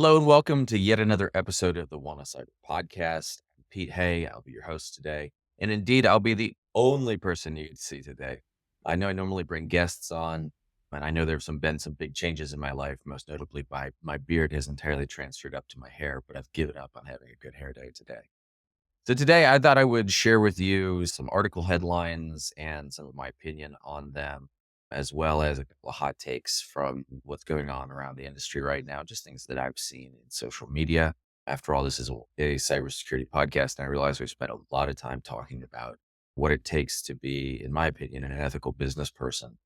Hello and welcome to yet another episode of the WannaCyber podcast. I'm Pete Hay. I'll be your host today. And indeed, I'll be the only person you'd see today. I know I normally bring guests on, and I know there's been some big changes in my life. Most notably, my beard has entirely transferred up to my hair, but I've given up on having a good hair day today. So today I thought I would share with you some article headlines and some of my opinion on them, as well as a couple of hot takes from what's going on around the industry right now, just things that I've seen in social media. After all, this is a cybersecurity podcast, and I realize we spent a lot of time talking about what it takes to be, in my opinion, an ethical business person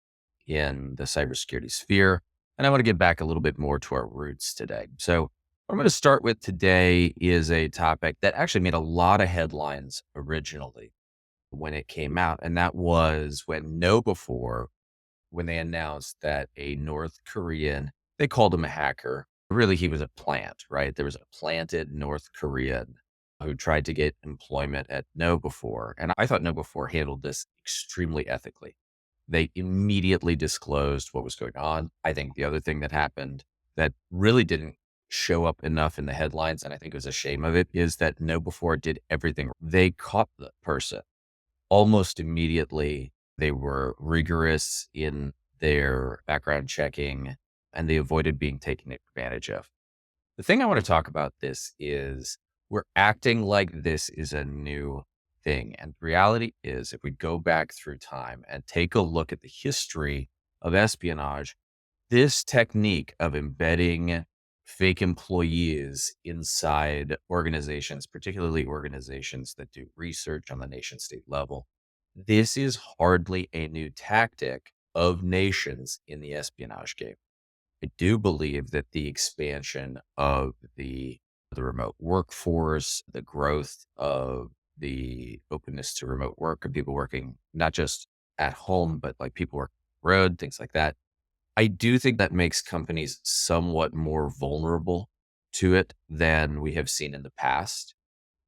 in the cybersecurity sphere. And I want to get back a little bit more to our roots today. So what I'm going to start with today is a topic that actually made a lot of headlines originally when it came out. And that was when KnowBe4, when they announced that a North Korean, they called him a hacker. Really, he was a plant, right? There was a planted North Korean who tried to get employment at KnowBe4. And I thought KnowBe4 handled this extremely ethically. They immediately disclosed what was going on. I think the other thing that happened that really didn't show up enough in the headlines, and I think it was a shame of it, is that KnowBe4 did everything. They caught the person almost immediately. They were rigorous in their background checking, and they avoided being taken advantage of. The thing I want to talk about this is we're acting like this is a new thing. And the reality is, if we go back through time and take a look at the history of espionage, this technique of embedding fake employees inside organizations, particularly organizations that do research on the nation state level, this is hardly a new tactic of nations in the espionage game. I do believe that the expansion of the remote workforce, the growth of the openness to remote work and people working not just at home, but like people working on the road, things like that. I do think that makes companies somewhat more vulnerable to it than we have seen in the past.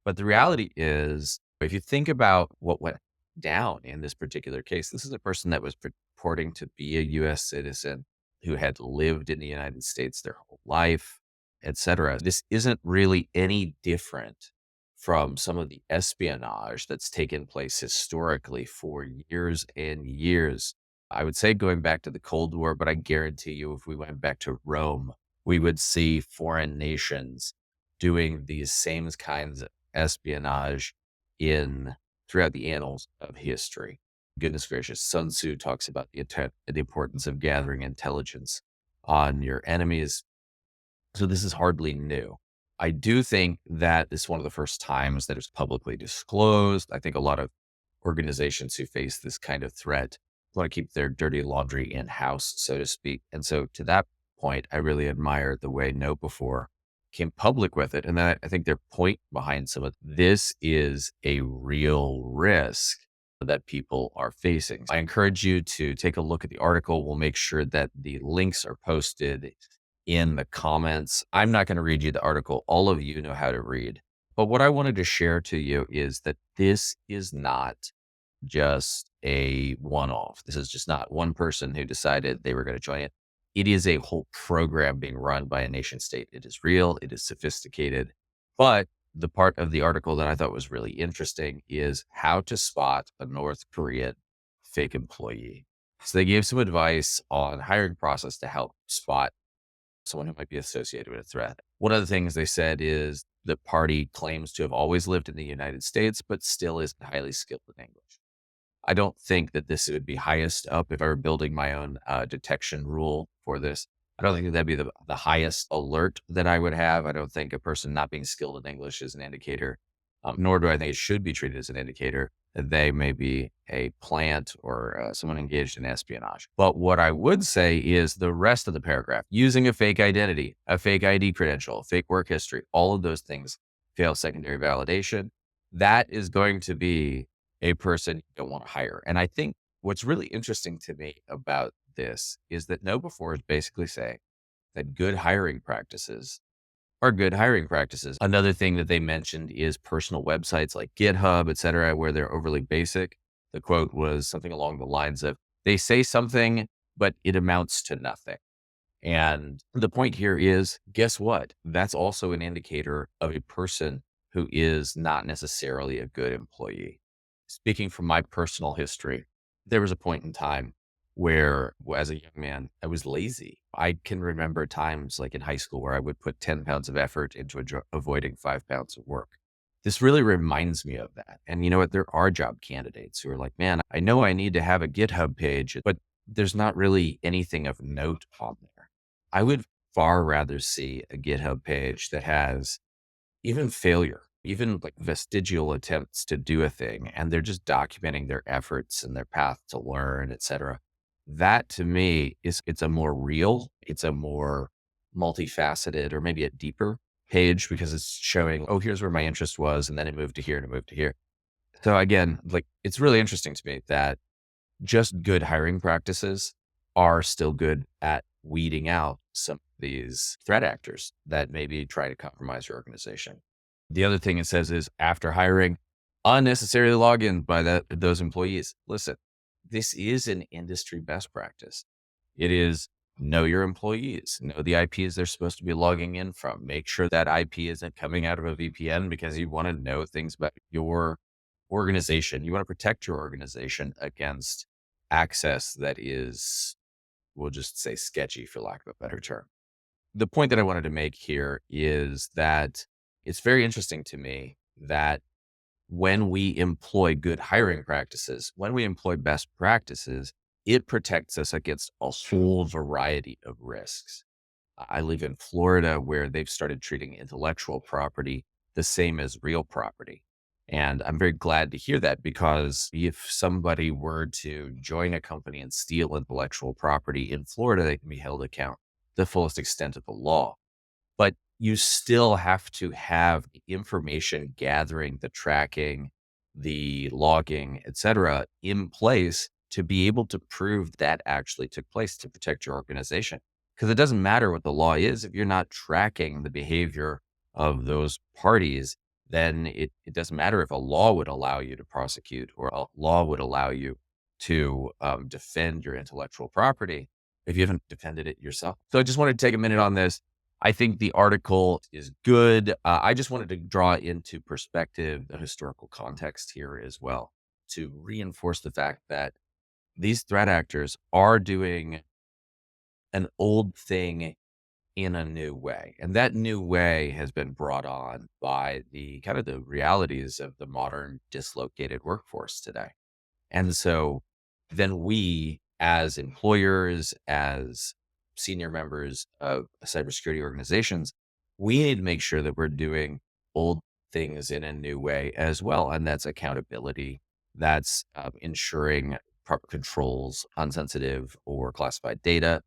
But the reality is, if you think about what went down in this particular case, this is a person that was purporting to be a US citizen who had lived in the United States their whole life, etc. This isn't really any different from some of the espionage that's taken place historically for years and years. I would say going back to the Cold War, but I guarantee you, if we went back to Rome, we would see foreign nations doing these same kinds of espionage in throughout the annals of history. Goodness gracious, Sun Tzu talks about the importance of gathering intelligence on your enemies. So this is hardly new. I do think that this is one of the first times that it's publicly disclosed. I think a lot of organizations who face this kind of threat want to keep their dirty laundry in house, so to speak. And so to that point, I really admire the way KnowBe4 came public with it. And then I think their point behind some of this is a real risk that people are facing. I encourage you to take a look at the article. We'll make sure that the links are posted in the comments. I'm not going to read you the article. All of you know how to read. But what I wanted to share to you is that this is not just a one-off. This is just not one person who decided they were going to join it. It is a whole program being run by a nation state. It is real. It is sophisticated. But the part of the article that I thought was really interesting is how to spot a North Korean fake employee. So they gave some advice on hiring process to help spot someone who might be associated with a threat. One of the things they said is the party claims to have always lived in the United States, but still isn't highly skilled in English. I don't think that this would be highest up if I were building my own detection rule for this. I don't think that that'd be the highest alert that I would have. I don't think a person not being skilled in English is an indicator, nor do I think it should be treated as an indicator that they may be a plant or someone engaged in espionage. But what I would say is the rest of the paragraph, using a fake identity, a fake ID credential, fake work history, all of those things fail secondary validation. That is going to be a person you don't want to hire. And I think what's really interesting to me about this is that KnowBe4 is basically saying that good hiring practices are good hiring practices. Another thing that they mentioned is personal websites like GitHub, et cetera, where they're overly basic. The quote was something along the lines of, they say something, but it amounts to nothing. And the point here is, guess what? That's also an indicator of a person who is not necessarily a good employee. Speaking from my personal history, there was a point in time where, as a young man, I was lazy. I can remember times like in high school where I would put 10 pounds of effort into avoiding 5 pounds of work. This really reminds me of that. And you know what? There are job candidates who are like, man, I know I need to have a GitHub page, but there's not really anything of note on there. I would far rather see a GitHub page that has even failure, even like vestigial attempts to do a thing, and they're just documenting their efforts and their path to learn, et cetera. That to me it's a more real, it's a more multifaceted or maybe a deeper page because it's showing, oh, here's where my interest was. And then it moved to here and it moved to here. So again, like it's really interesting to me that just good hiring practices are still good at weeding out some of these threat actors that maybe try to compromise your organization. The other thing it says is after hiring, unnecessarily log in by those employees. Listen, this is an industry best practice. It is know your employees, know the IPs they're supposed to be logging in from. Make sure that IP isn't coming out of a VPN because you want to know things about your organization. You want to protect your organization against access that is, we'll just say sketchy for lack of a better term. The point that I wanted to make here is that it's very interesting to me that when we employ good hiring practices, when we employ best practices, it protects us against a whole variety of risks. I live in Florida where they've started treating intellectual property the same as real property. And I'm very glad to hear that because if somebody were to join a company and steal intellectual property in Florida, they can be held account the fullest extent of the law. But you still have to have the information gathering, the tracking, the logging, et cetera, in place to be able to prove that actually took place to protect your organization. Because it doesn't matter what the law is. If you're not tracking the behavior of those parties, then it doesn't matter if a law would allow you to prosecute or a law would allow you to defend your intellectual property if you haven't defended it yourself. So I just wanted to take a minute on this. I think the article is good. I just wanted to draw into perspective the historical context here as well to reinforce the fact that these threat actors are doing an old thing in a new way. And that new way has been brought on by the kind of the realities of the modern dislocated workforce today. And so then we, as employers, as senior members of cybersecurity organizations, we need to make sure that we're doing old things in a new way as well. And that's accountability. That's ensuring proper controls on sensitive or classified data.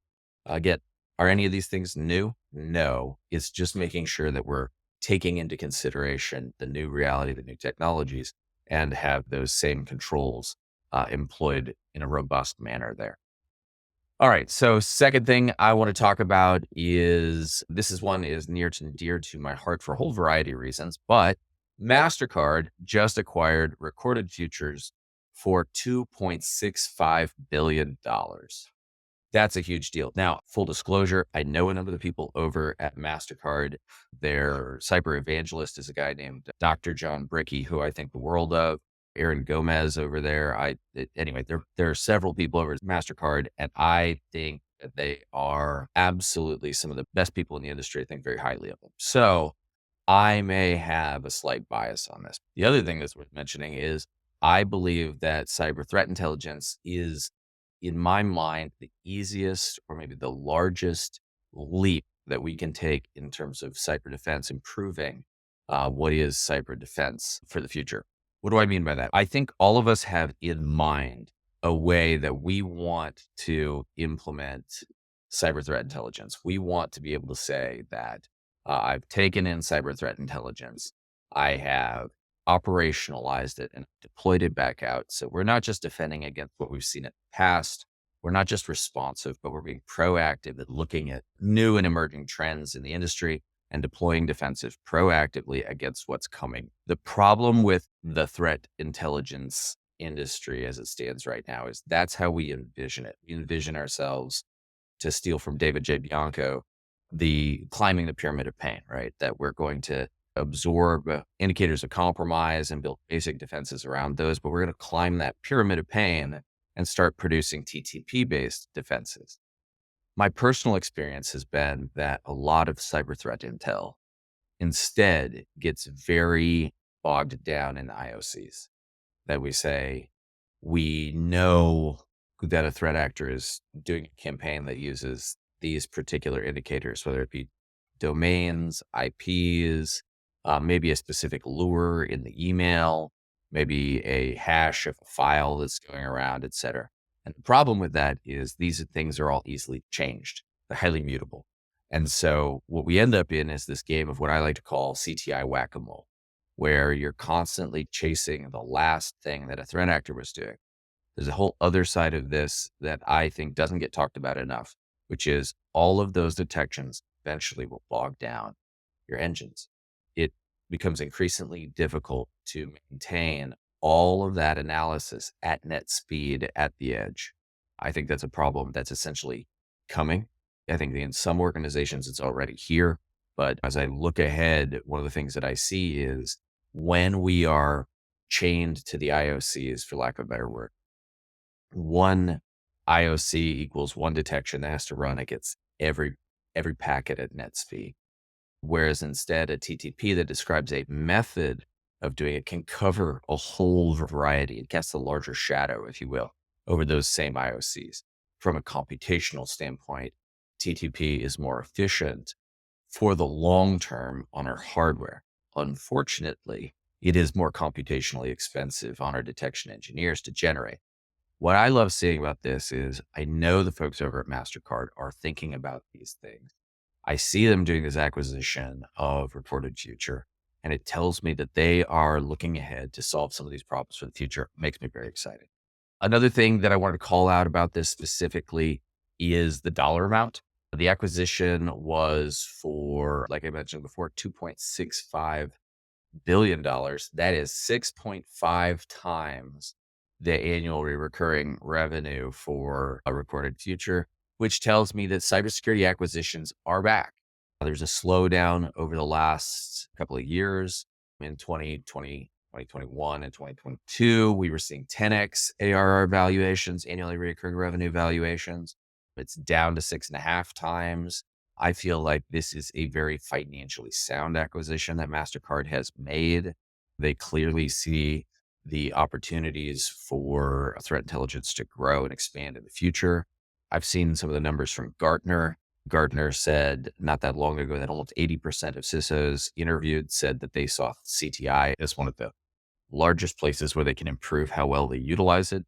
Again, are any of these things new? No, it's just making sure that we're taking into consideration the new reality, the new technologies, and have those same controls employed in a robust manner there. All right. So second thing I want to talk about is this is one is near and dear to my heart for a whole variety of reasons, but MasterCard just acquired Recorded Futures for $2.65 billion. That's a huge deal. Now, full disclosure, I know a number of the people over at MasterCard. Their cyber evangelist is a guy named Dr. John Brickey, who I think the world of. Aaron Gomez over there. Anyway, there are several people over at MasterCard, and I think that they are absolutely some of the best people in the industry. I think very highly of them. So I may have a slight bias on this. The other thing that's worth mentioning is I believe that cyber threat intelligence is, in my mind, the easiest or maybe the largest leap that we can take in terms of cyber defense, improving what is cyber defense for the future. What do I mean by that? I think all of us have in mind a way that we want to implement cyber threat intelligence. We want to be able to say that I've taken in cyber threat intelligence. I have operationalized it and deployed it back out. So we're not just defending against what we've seen in the past. We're not just responsive, but we're being proactive at looking at new and emerging trends in the industry and deploying defensive proactively against what's coming. The problem with the threat intelligence industry as it stands right now is that's how we envision it. We envision ourselves to steal from David J. Bianco, the climbing the pyramid of pain, right? That we're going to absorb indicators of compromise and build basic defenses around those, but we're going to climb that pyramid of pain and start producing TTP based defenses. My personal experience has been that a lot of cyber threat intel instead gets very bogged down in IOCs, that we say, we know that a threat actor is doing a campaign that uses these particular indicators, whether it be domains, IPs, maybe a specific lure in the email, maybe a hash of a file that's going around, et cetera. And the problem with that is these things are all easily changed. They're highly mutable. And so what we end up in is this game of what I like to call CTI whack-a-mole, where you're constantly chasing the last thing that a threat actor was doing. There's a whole other side of this that I think doesn't get talked about enough, which is all of those detections eventually will bog down your engines. It becomes increasingly difficult to maintain all of that analysis at net speed at the edge. I think that's a problem that's essentially coming. I think in some organizations it's already here. But as I look ahead, one of the things that I see is when we are chained to the IOCs, for lack of a better word, one IOC equals one detection that has to run against every packet at net speed. Whereas instead a TTP that describes a method of doing it can cover a whole variety. It casts a larger shadow, if you will, over those same IOCs. From a computational standpoint, TTP is more efficient for the long term on our hardware. Unfortunately, it is more computationally expensive on our detection engineers to generate. What I love seeing about this is I know the folks over at MasterCard are thinking about these things. I see them doing this acquisition of Reported Future, and it tells me that they are looking ahead to solve some of these problems for the future. It makes me very excited. Another thing that I want to call out about this specifically is the dollar amount. The acquisition was for, like I mentioned before, $2.65 billion. That is 6.5 times the annual recurring revenue for a Reported Future, which tells me that cybersecurity acquisitions are back. There's a slowdown over the last couple of years. In 2020, 2021, and 2022, we were seeing 10x ARR valuations, annually recurring revenue valuations. It's down to 6.5 times. I feel like this is a very financially sound acquisition that MasterCard has made. They clearly see the opportunities for threat intelligence to grow and expand in the future. I've seen some of the numbers from Gartner. Gartner said not that long ago that almost 80% of CISOs interviewed said that they saw CTI as one of the largest places where they can improve how well they utilize it.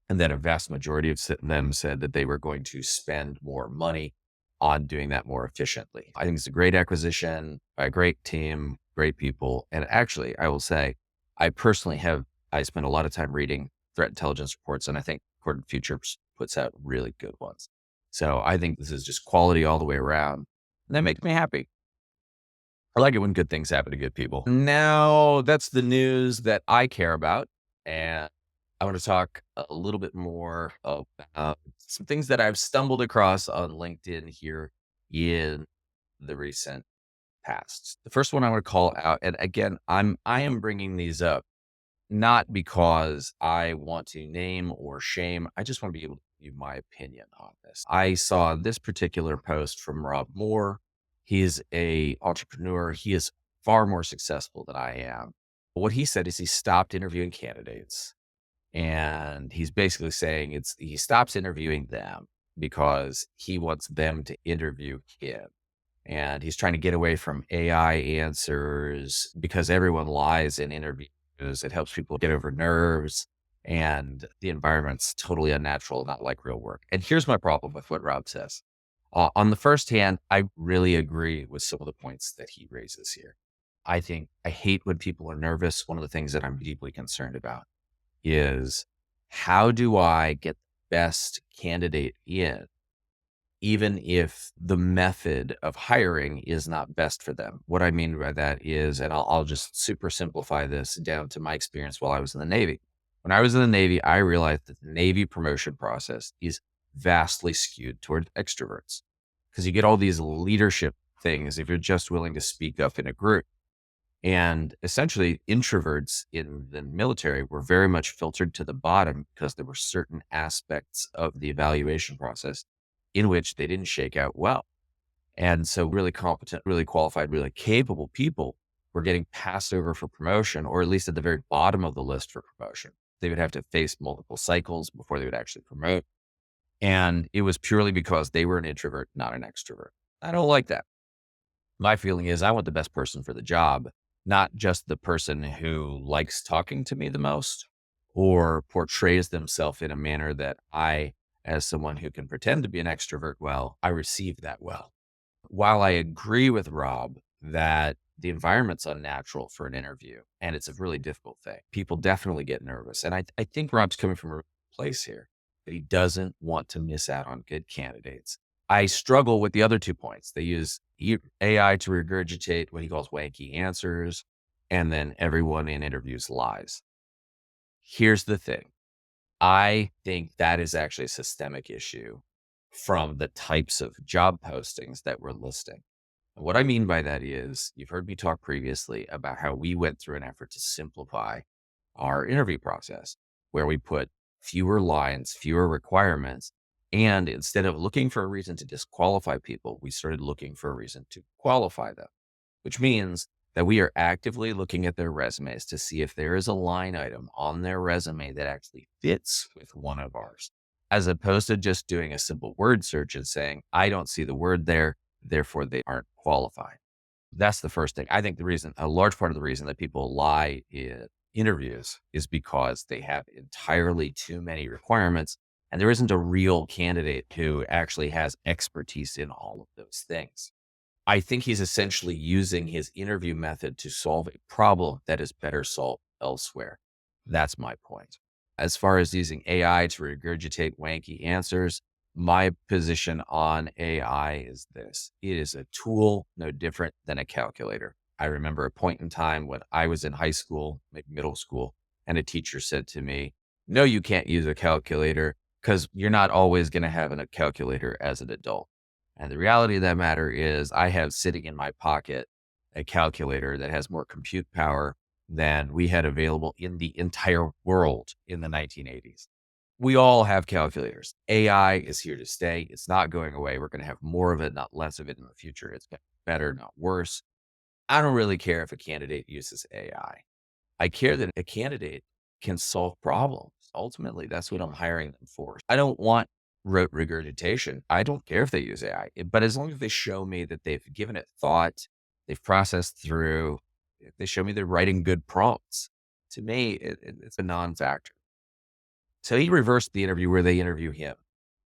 And that a vast majority of them said that they were going to spend more money on doing that more efficiently. I think it's a great acquisition by a great team, great people. And actually, I will say, I spent a lot of time reading threat intelligence reports, and I think Reported Future puts out really good ones. So I think this is just quality all the way around. And that makes me happy. I like it when good things happen to good people. Now, that's the news that I care about. And I want to talk a little bit more about some things that I've stumbled across on LinkedIn here in the recent past. The first one I want to call out, and again, I am bringing these up not because I want to name or shame. I just want to be able to give you my opinion on this. I saw this particular post from Rob Moore. He is an entrepreneur. He is far more successful than I am. But what he said is he stopped interviewing candidates. And he's basically saying he stops interviewing them because he wants them to interview him. And he's trying to get away from AI answers because everyone lies in interviews. It helps people get over nerves, and the environment's totally unnatural, not like real work. And here's my problem with what Rob says. On the first hand, I really agree with some of the points that he raises here. I hate when people are nervous. One of the things that I'm deeply concerned about is how do I get the best candidate in, even if the method of hiring is not best for them? What I mean by that is, and I'll just super simplify this down to my experience while I was in the Navy. When I was in the Navy, I realized that the Navy promotion process is vastly skewed toward extroverts because you get all these leadership things if you're just willing to speak up in a group. And essentially, introverts in the military were very much filtered to the bottom because there were certain aspects of the evaluation process in which they didn't shake out well. And so, really competent, really qualified, really capable people were getting passed over for promotion, or at least at the very bottom of the list for promotion. They would have to face multiple cycles before they would actually promote. And it was purely because they were an introvert, not an extrovert. I don't like that. My feeling is I want the best person for the job, not just the person who likes talking to me the most or portrays themselves in a manner that I, as someone who can pretend to be an extrovert well, I receive that well. While I agree with Rob that the environment's unnatural for an interview and it's a really difficult thing, people definitely get nervous. And I think Rob's coming from a place here that he doesn't want to miss out on good candidates. I struggle with the other 2 points. They use AI to regurgitate what he calls wanky answers, and then everyone in interviews lies. Here's the thing. I think that is actually a systemic issue from the types of job postings that we're listing. And what I mean by that is you've heard me talk previously about how we went through an effort to simplify our interview process, where we put fewer lines, fewer requirements. And instead of looking for a reason to disqualify people, we started looking for a reason to qualify them, which means that we are actively looking at their resumes to see if there is a line item on their resume that actually fits with one of ours, as opposed to just doing a simple word search and saying, I don't see the word there, therefore they aren't qualified. That's the first thing. I think a large part of the reason that people lie in interviews is because they have entirely too many requirements and there isn't a real candidate who actually has expertise in all of those things. I think he's essentially using his interview method to solve a problem that is better solved elsewhere. That's my point. As far as using AI to regurgitate wanky answers, my position on AI is this. It is a tool no different than a calculator. I remember a point in time when I was in high school, maybe middle school, and a teacher said to me, no, you can't use a calculator because you're not always going to have a calculator as an adult. And the reality of that matter is I have sitting in my pocket a calculator that has more compute power than we had available in the entire world in the 1980s. We all have calculators. AI is here to stay. It's not going away. We're going to have more of it, not less of it in the future. It's better, not worse. I don't really care if a candidate uses AI. I care that a candidate can solve problems. Ultimately, that's what I'm hiring them for. I don't want rote regurgitation. I don't care if they use AI, but as long as they show me that they've given it thought, they've processed through, if they show me they're writing good prompts, to me, it's a non-factor. So he reversed the interview where they interview him.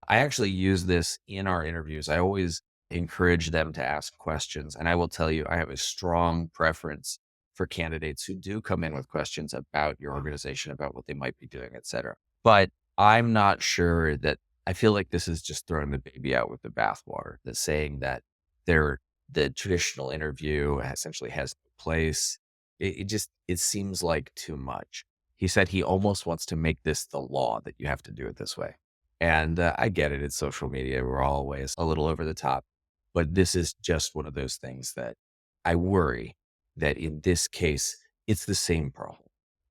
I actually use this in our interviews. I always encourage them to ask questions. And I will tell you, I have a strong preference for candidates who do come in with questions about your organization, about what they might be doing, et cetera. But I'm not sure that I feel like this is just throwing the baby out with the bathwater, the saying that the traditional interview essentially has no place. It seems like too much. He said he almost wants to make this the law that you have to do it this way. And I get it. It's social media. We're always a little over the top. But this is just one of those things that I worry that in this case, it's the same problem.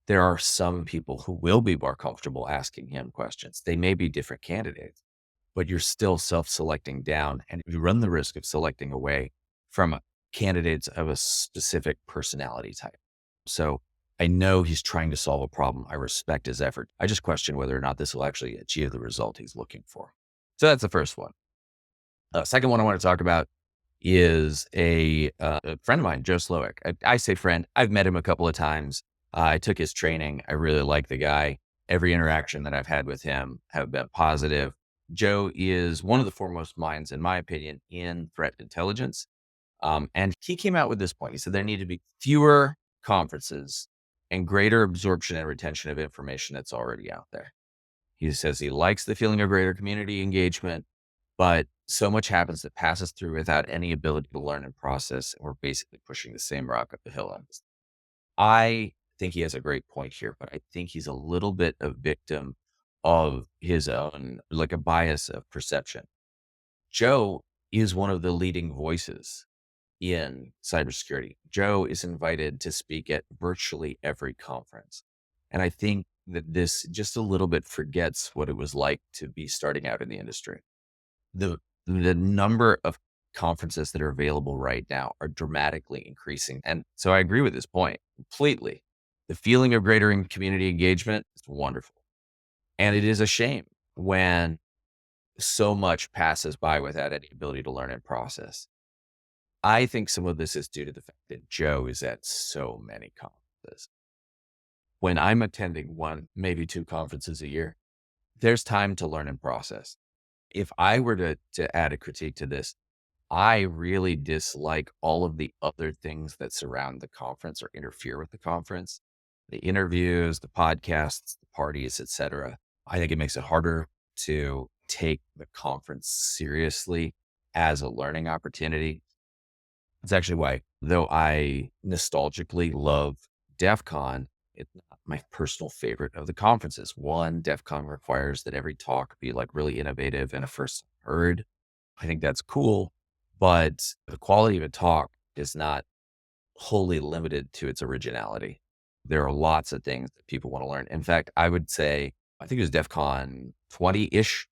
There are some people who will be more comfortable asking him questions. They may be different candidates, but you're still self-selecting down and you run the risk of selecting away from candidates of a specific personality type. So I know he's trying to solve a problem. I respect his effort. I just question whether or not this will actually achieve the result he's looking for. So that's the first one. Second one I want to talk about is a friend of mine, Joe Slowick. I say friend. I've met him a couple of times. I took his training. I really like the guy. Every interaction that I've had with him have been positive. Joe is one of the foremost minds, in my opinion, in threat intelligence. And he came out with this point. He said there need to be fewer conferences and greater absorption and retention of information that's already out there. He says he likes the feeling of greater community engagement, but so much happens that passes through without any ability to learn and process. And we're basically pushing the same rock up the hill on this. I think he has a great point here, but I think he's a little bit a victim of his own, like a bias of perception. Joe is one of the leading voices in cybersecurity. Joe is invited to speak at virtually every conference. And I think that this just a little bit forgets what it was like to be starting out in the industry. The number of conferences that are available right now are dramatically increasing. And so I agree with this point completely. The feeling of greater community engagement is wonderful. And it is a shame when so much passes by without any ability to learn and process. I think some of this is due to the fact that Joe is at so many conferences. When I'm attending one, maybe two conferences a year, there's time to learn and process. If I were to add a critique to this, I really dislike all of the other things that surround the conference or interfere with the conference, the interviews, the podcasts, the parties, etc. I think it makes it harder to take the conference seriously as a learning opportunity. It's actually why, though I nostalgically love DEF CON, it's not my personal favorite of the conferences. One, DEF CON requires that every talk be like really innovative and a first heard. I think that's cool, but the quality of a talk is not wholly limited to its originality. There are lots of things that people want to learn. In fact, I would say, I think it was DEF CON 20-ish.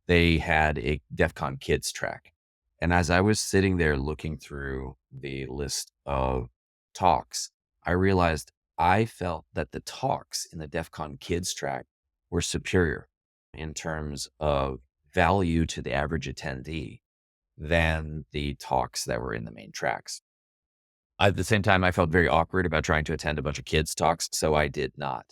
They had a DEF CON kids track. And as I was sitting there looking through the list of talks, I realized I felt that the talks in the DEF CON kids track were superior in terms of value to the average attendee than the talks that were in the main tracks. At the same time, I felt very awkward about trying to attend a bunch of kids talks, so I did not.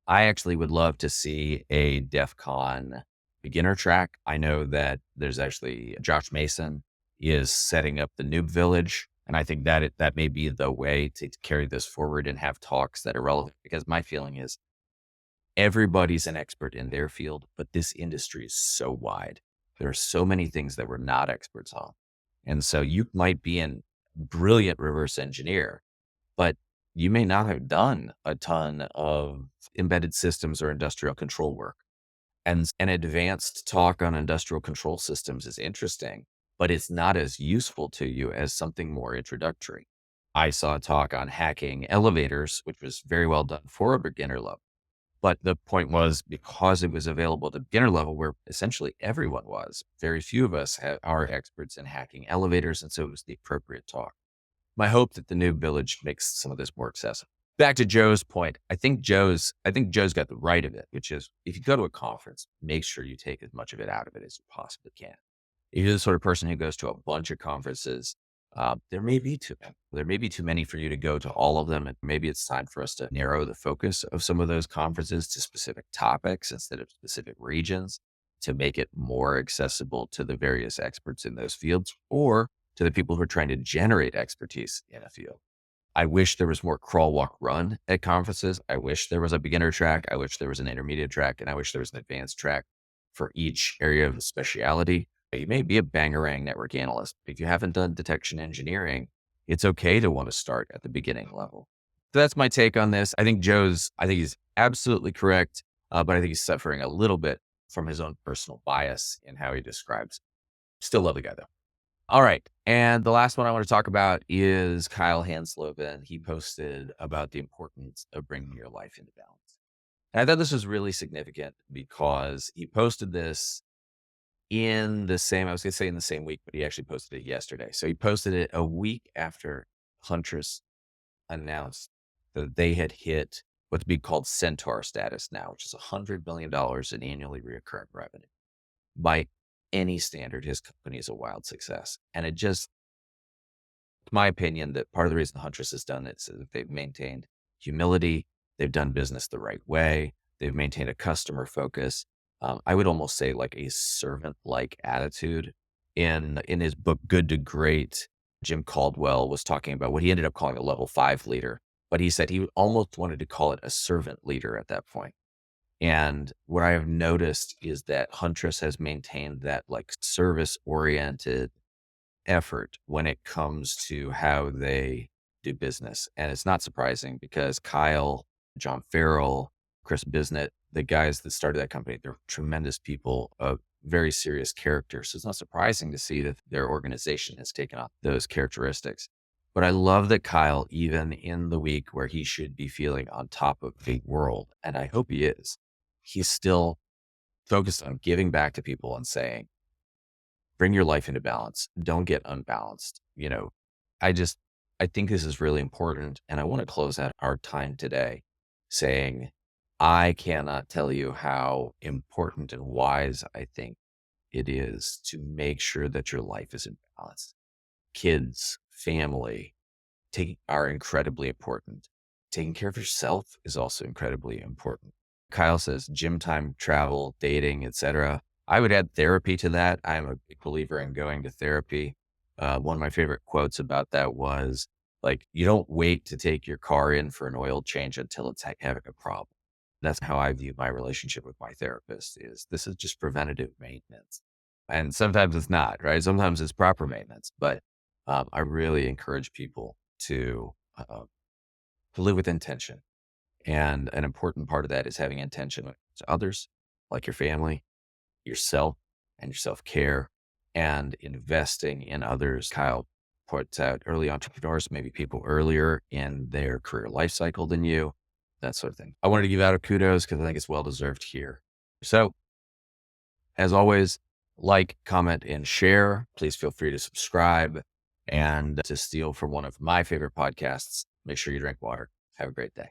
I actually would love to see a DEF CON beginner track. I know that there's actually Josh Mason is setting up the Noob Village, and I think that that may be the way to carry this forward and have talks that are relevant, because my feeling is everybody's an expert in their field, but this industry is so wide. There are so many things that we're not experts on. And so you might be a brilliant reverse engineer, but you may not have done a ton of embedded systems or industrial control work. And an advanced talk on industrial control systems is interesting, but it's not as useful to you as something more introductory. I saw a talk on hacking elevators, which was very well done for a beginner level. But the point was, because it was available at the beginner level where essentially everyone was, very few of us are experts in hacking elevators. And so it was the appropriate talk. My hope that the new village makes some of this more accessible. Back to Joe's point, I think Joe's got the right of it, which is if you go to a conference, make sure you take as much of it out of it as you possibly can. If you're the sort of person who goes to a bunch of conferences, there may be too many. There may be too many for you to go to all of them. And maybe it's time for us to narrow the focus of some of those conferences to specific topics instead of specific regions to make it more accessible to the various experts in those fields or to the people who are trying to generate expertise in a field. I wish there was more crawl, walk, run at conferences. I wish there was a beginner track. I wish there was an intermediate track, and I wish there was an advanced track for each area of speciality. You may be a bangarang network analyst. If you haven't done detection engineering, it's okay to want to start at the beginning level. So that's my take on this. I think he's absolutely correct, but I think he's suffering a little bit from his own personal bias in how he describes it. Still love the guy though. All right. And the last one I want to talk about is Kyle Hansloven. He posted about the importance of bringing your life into balance. And I thought this was really significant because he posted this I was going to say in the same week, but he actually posted it yesterday. So he posted it a week after Huntress announced that they had hit what's being called Centaur status now, which is $100 million in annually recurring revenue. By any standard, his company is a wild success. And it just, my opinion, that part of the reason Huntress has done it is that they've maintained humility. They've done business the right way. They've maintained a customer focus. I would almost say like a servant-like attitude. In his book, Good to Great, Jim Caldwell was talking about what he ended up calling a level 5 leader, but he said he almost wanted to call it a servant leader at that point. And what I have noticed is that Huntress has maintained that like service-oriented effort when it comes to how they do business. And it's not surprising because Kyle, John Farrell, Chris Bisnet, the guys that started that company, they're tremendous people of very serious character. So it's not surprising to see that their organization has taken on those characteristics. But I love that Kyle, even in the week where he should be feeling on top of the world, and I hope he is, he's still focused on giving back to people and saying, bring your life into balance. Don't get unbalanced. I just, I think this is really important. And I want to close out our time today saying, I cannot tell you how important and wise I think it is to make sure that your life is in balance. Kids, family, are incredibly important. Taking care of yourself is also incredibly important. Kyle says gym time, travel, dating, etc. I would add therapy to that. I'm a big believer in going to therapy. One of my favorite quotes about that was like, you don't wait to take your car in for an oil change until it's having a problem. That's how I view my relationship with my therapist is this is just preventative maintenance. And sometimes it's not, right? Sometimes it's proper maintenance, but I really encourage people to live with intention. And an important part of that is having intention to others, like your family, yourself, and your self-care, and investing in others. Kyle puts out early entrepreneurs, maybe people earlier in their career life cycle than you, that sort of thing. I wanted to give out a kudos because I think it's well-deserved here. So as always, like, comment, and share. Please feel free to subscribe and to steal from one of my favorite podcasts. Make sure you drink water. Have a great day.